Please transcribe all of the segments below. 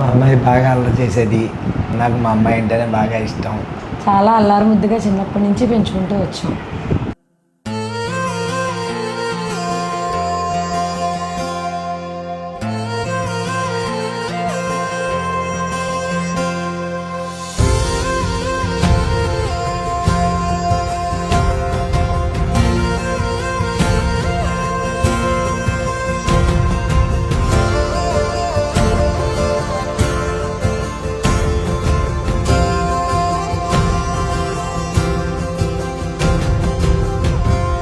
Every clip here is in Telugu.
మా అమ్మాయి బాగా అల్లరి చేసేది. నాకు మా అమ్మాయి అంటేనే బాగా ఇష్టం. చాలా అల్లారు ముద్దుగా చిన్నప్పటి నుంచి పెంచుకుంటూ వచ్చాం.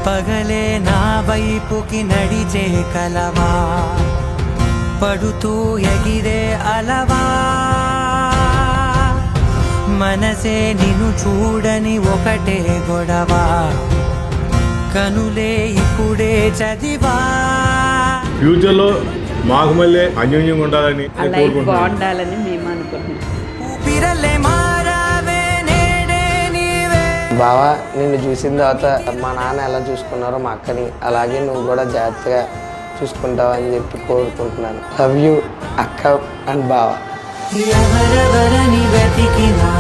పగలే నా వైపుకి నడిచే కలవా, పడుతూ ఎగిరే అలవా, మనసే నిన్ను చూడని ఒకటే గొడవ, కనులే ఇప్పుడే చదివా. ఫ్యూచర్లో మాకు మళ్ళీ అన్యోన్యంగా ఉండాలని బాగుండాలని మేము అనుకుంటున్నాం. ఊపిరలే మారావే నేడే నీవే. బావా, నిన్ను చూసిన తర్వాత మా నాన్న ఎలా చూసుకున్నారో మా అక్కని అలాగే నువ్వు కూడా జాగ్రత్తగా చూసుకుంటావు అని చెప్పి కోరుకుంటున్నాను. లవ్ యూ అక్క అండ్ బావ. ఎవరెవరని వెతికినా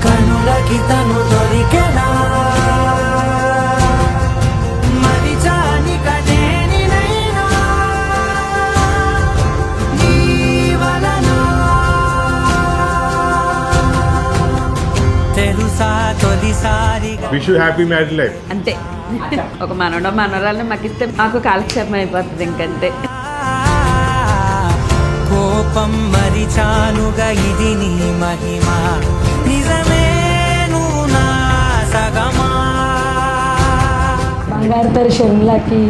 కనులకి తను దొరికెనా, మరిచాని కదేనినైనా నీ వలన. తెలుసా తొలిసారిగా wish you happy marriage life. అంతే, ఒక మనవడో మనవరాలను మాకు ఇస్తే మాకు కాలక్షేపం అయిపోతుంది. ఇంకంతే. కోపం మరిచానుగా ఇది నీ మహిమ, నిజమే నువ్వు నా సగమా. బంగారు తల్లి షర్మిలకి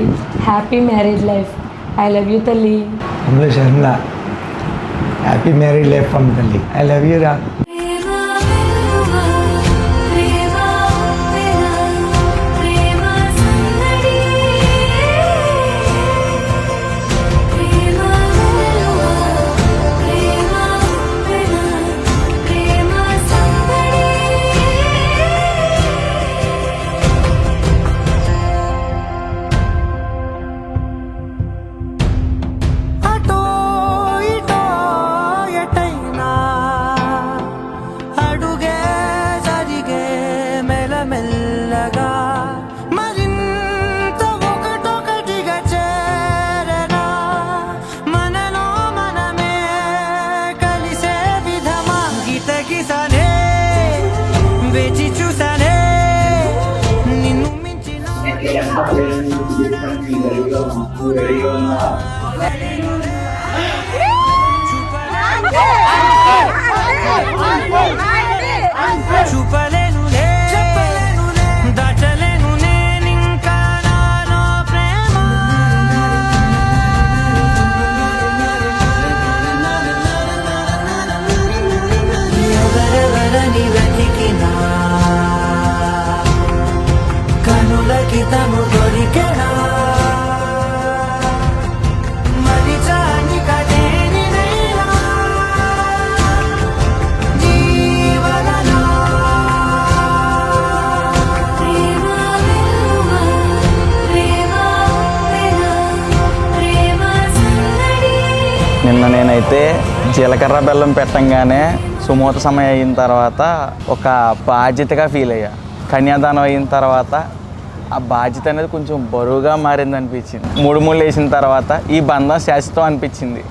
happy marriage life. I love you తల్లి. అమ్ములు షర్మిల, హ్యాపీ మ్యారీడ్ లైఫ్ అమ్మ తల్లి. ఐ లవ్ యూ రా. అటో ఇటో ఎటైనా అడుగే జరిగే మెల్లమెల్లగా, మరింత ఒకటొకటిగా చేరనా, మనలో మనమే కలిసే విధమా. గితగిసనే వేచి చూసనే నిన్ను మించిన చూపలేనులే, దాచలేను నేనింకా నాలో ప్రేమ. ఎవరెవరని వెతికినా కనులకి తను దొరికెనా, మరిచాని కదేనినైనా నీ వలన. నిన్న నేనైతే జీలకర్ర బెల్లం పెట్టంగానే సుమూత సమయం అయిన తర్వాత ఒక బాధ్యతగా ఫీల్ అయ్యా. కన్యాదానం అయిన తర్వాత ఆ బాధ్యత అనేది కొంచెం బరువుగా మారింది అనిపించింది. మూడు వేసిన తర్వాత ఈ బంధం శాశ్వతం అనిపించింది.